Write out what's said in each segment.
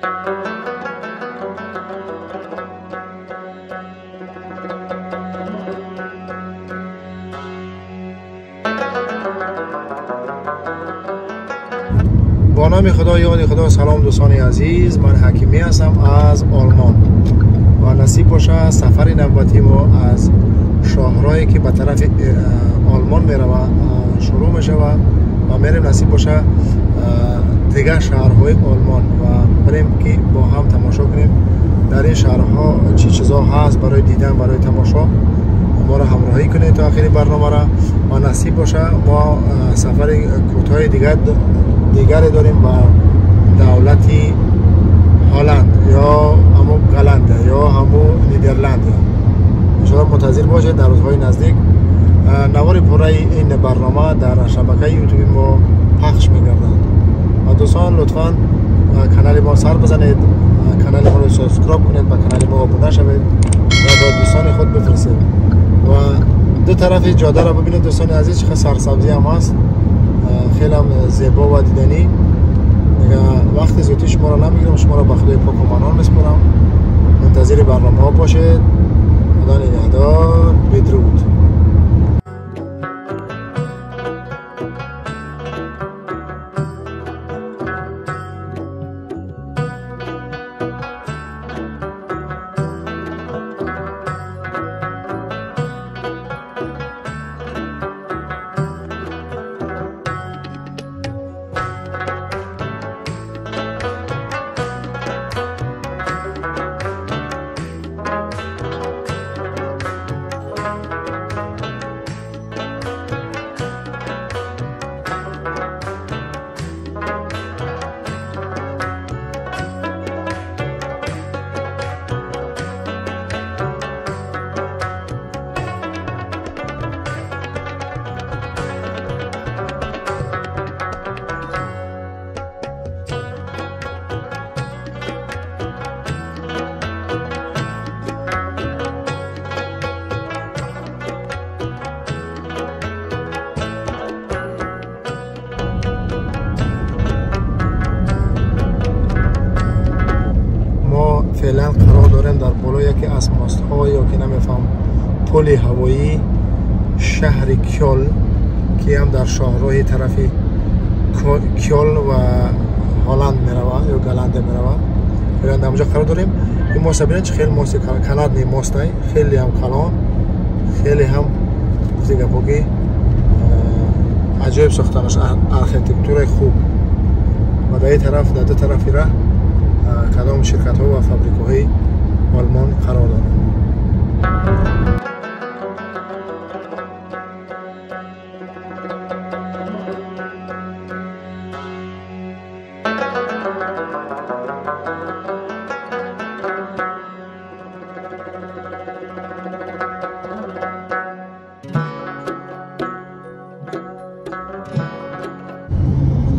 با نام خدا یاد خدا. سلام دوستان عزیز، من حکیمی هستم از آلمان و نصیب باشه سفر نوبتی ما از شهرهایی که به طرف آلمان میروه شروع میشه و میریم نصیب باشه دیگر شهرهای آلمان و بریم که با هم تماشا کنیم در این شهرها چی چیزا هست برای دیدن، برای تماشا. ما را همراهی کنید تا آخر برنامه را و نصیب باشه ما سفر کوتاه دیگری داریم با دولتی هلند یا همون گلند یا همون نیدرلند. شما منتظر باشید در روزهای نزدیک نوار پوره این برنامه در شبکه یوتیوب ما پخش می‌گردد. و دوستان لطفاً کانال ما سر بزنید، کانال ما رو سابسکرایب کنید، با کانال ما ابونه شوید و با دوستان خود بفرستید و دو طرف جاده را ببینید دوستان عزیز. چقدر سرسبزی هم هست، خیلی هم زیبا و دیدنی. وقت زیادی شما را نمیگیرم، شما را به خدای پاک و منان میسپارم. منتظر برنامه ها باشید. خدا نگهدار. بدرود. فعلا قرار داریم در بالای یکی از ماست‌ها یا که نمیفهم پل هوایی شهر کیل که هم در شهرهای طرف کیل و هلند میروه یا گلند میروه. فعلا در اونجا قرار داریم. این ماست ببینید چه خیلی ماست کاناد نی ماست، خیلی هم کلان، خیلی هم دیگه بگی عجایب ساختنش، آرکیتکتور خوب. و در این طرف در دو طرفی را کدام شرکت ها و فابریکه های آلمان قرار دارند.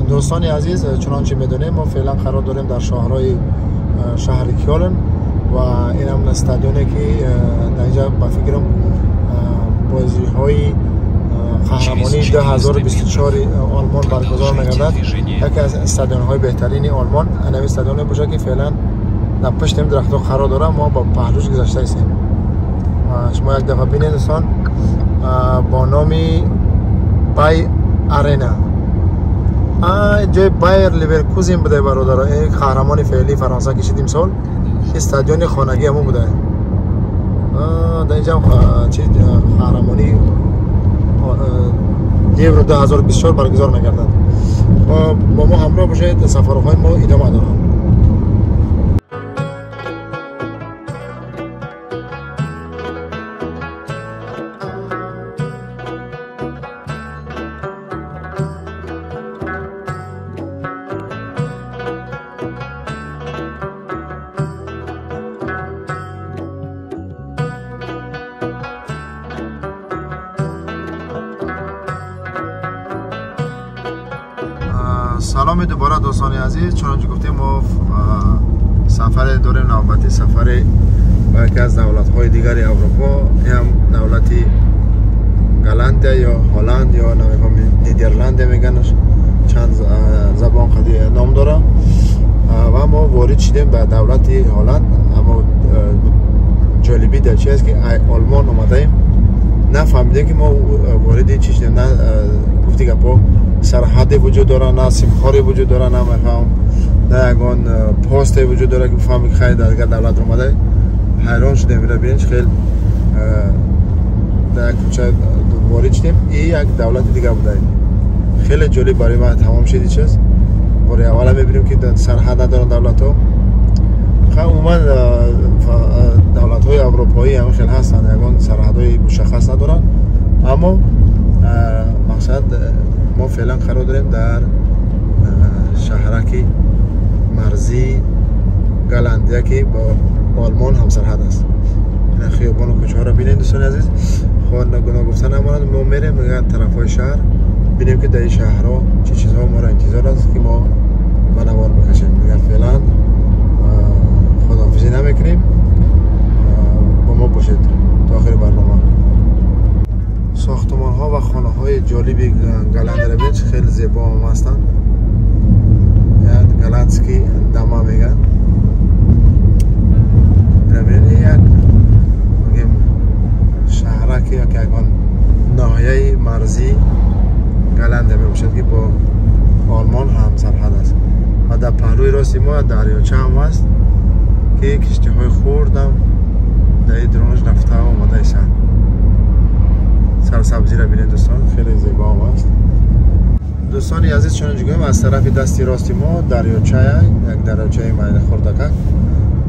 دوستان عزیز، چنانچه میدونیم ما فعلا قرار داریم در شهر کیلن و این هم استادیونی که در اینجا با فکرم بازی های قهرمانی 2024 آلمان برگزار می‌گردد. یکی از استادیون های بهترین آلمان این استادیون باشه که فعلا در پشت این درخت‌ها قرار داره. ما با پهلوش گذشته هستیم. شما یک دفعه ببینید دوستان با نام بای آرینا جای بایر لیورکوزن بوده برادر. این قهرمان فعلی فرانسه کشید امسال. استادیون خانگی همون بوده. در اینجا چی قهرمانی یورو 2024 برگزار می‌گردد. با ما همراه باشید، سفرهای ما ادامه دارد. سلام دوباره دوستان عزیز. چنانچه گفتیم ما سفر داریم نوبتی، سفر با یکی از دولت‌های دیگر اروپا، هم دولتی گلند یا هلند یا نیدرلند میگنش، چند زبان قدی نام داره. و ما وارد شدیم به دولت هلند. اما جالبی در چی است که آلمان اومدیم نفهمیدیم که ما وارد چی شدیم. نه گفتی که با سرحد وجود داره، نه سیمخاری وجود داره، نه میفهم نه یگان پست وجود داره که بفهمی که خیلی دیگر دولت اومده. حیران شدیم. میره ببینید خیلی در یک کوچه وارد شدیم. این یک دولت دیگه بوده. خیلی جالب برای ما تمام شدی چیز. برای اول میبینیم که سرحد ندارن دولت ها. خیلی عموما دولت های اروپایی هم خیلی هستن، یکان سرحد های مشخص ندارن. اما مقصد ما فعلا قرار داریم در شهرکی مرزی گلندیه که با آلمان هم سرحد است. این خیابان و کوچه ها رو بینید دوستان عزیز. خود نگاه گفتن امانت ما میریم میگن طرف های شهر بینیم که در این شهرها چه چیزها ما را انتظار است که ما بنوار بکشیم. میگن فعلا خداحافظی نمیکنیم، با ما باشید تا آخر برنامه. ساختمان ها و خانه های جالبی گلند رو خیلی زیبا هم هستن. گلندسکی دما میگن. ببینید یک میگیم شهرکی یا که اگان ناحیه مرزی گلنده میباشد که با آلمان هم سرحد است. و در پهلوی راستی ما دریاچه هم هست که کشتی های خوردم در این درونش رفته و آمده ایسن. سرسبزی را بینید دوستان، خیلی زیبا هم هست. دوستانی عزیز چنانچه گویم از طرف دستی راستی ما دریاچه یک دریاچه مایل خوردکک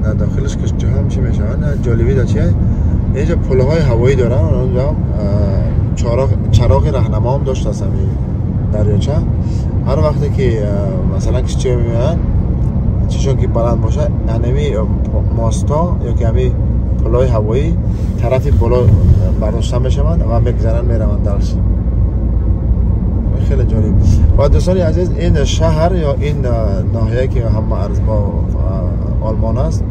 در داخلش کشتی هم چی میشوند. جالبی در چیه اینجا پله های هوایی دارن. اونجا چراغ راهنما هم داشته است دریاچه. هر وقتی که مثلا کشتی میان چشون که بلند باشه یعنی ماستا یا که همی پله های هوایی طرفی بالا برداشته میشوند و میگذرن میروند درش. خیلی جالب. و دوستانی عزیز این شهر یا این ناحیه که هم عرض با آلمان است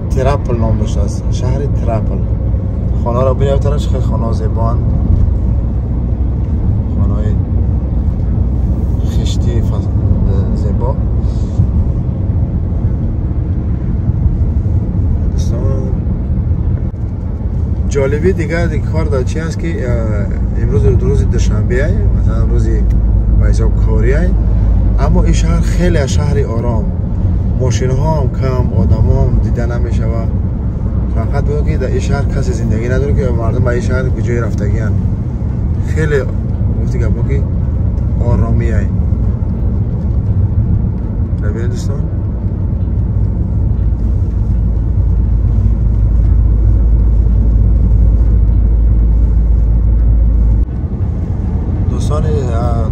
ترپل نام داشته است. شهر ترپل. خانه را بینید طرف خیلی خانه زیبان، خانه خشتی زیبا. جالبی دیگر کار در چی است که امروز روز دوشنبه است، مثلا روز حساب کاری است، اما این شهر خیلی شهر آرام، ماشین ها هم کم، آدم ها هم دیده نمیشه و فقط بگو که در این شهر کسی زندگی نداره که مردم به این شهر کجای رفتگی هستند. خیلی گفتی که بگو که آرامی است. ببینید دوستان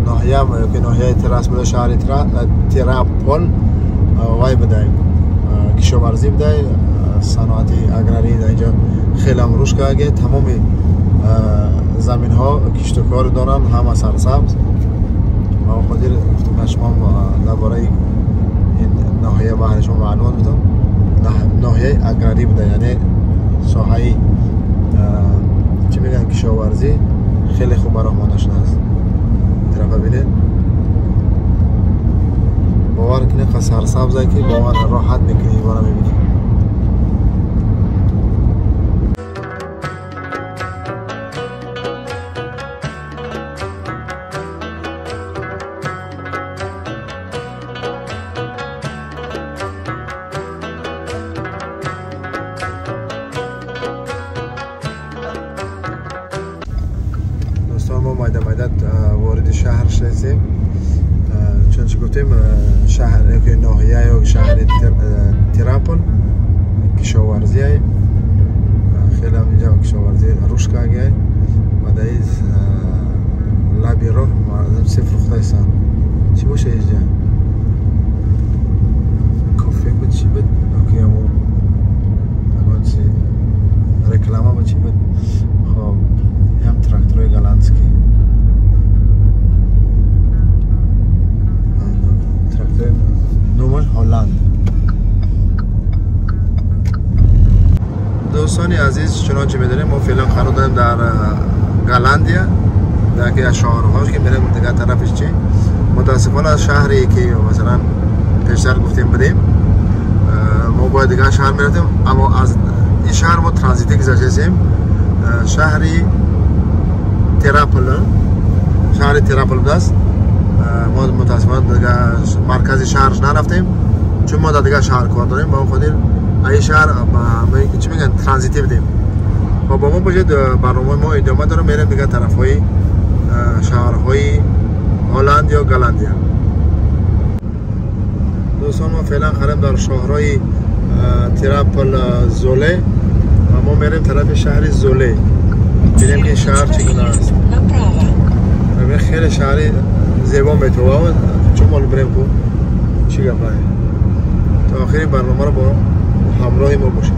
ناحیه که ناحیه تراس بوده شهر ترپل وای بوده کشاورزی بوده، صنعت اگراری در اینجا خیلی هم رشد کرده. تمام زمین ها کشتکار دارن، همه سرسبز. و خودی گفتم شما درباره این ناحیه بحر شما معلومات بدم. ناحیه اگراری بوده، یعنی ساحه چی میگن کشاورزی خیلی خوب برای آماده شده است. طرف ببینید باور کنید که سرسبزه که باور راحت میکنی بارا میبینید. ما مایده وارد شهر شدیم. چون گفتیم شهر ناحیه یا شهر ترپل کشاورزی است. خیلی هم اینجا کشاورزی رشد کرده و در این لبی راه مردم صفر فروخته هستند. چی باشه اینجا؟ کافه بود چی بود؟ اوکی همون اگه چی رکلامه بود چی بود؟ خب هم تراکتورهای گلندسکی، تراکتور نومش هلند. دوستانی عزیز چنانچه میدونیم ما فعلا قرار داریم در گلندیه، در یکی از شهرهاش که میریم دیگه طرفش چی متاسفانه از شهری که مثلا پیشتر گفتیم بدیم. ما باید دیگه شهر میرفتیم، اما از این شهر ما ترانزیتی گذاشتیم. شهری تراپل است. ما متاسفانه دیگه مرکز شهر نرفتیم، چون ما دیگه شهر کار داریم. با خودی این شهر چی میگن ترانزیتی بدیم. با ما باشید برنامه ما ادامه داره، میریم دیگه طرفهای شهرهای هلند یا گلندیا. دوستان ما فعلا خریم در شهرهای تراپل زوله و ما میریم طرف شهر زوله. ببینیم که شهر چگونه است. خیلی شهری زیبا میتونه، چون مال بریم کو چی گپ تا آخری برنامه رو با همراه ما باشید.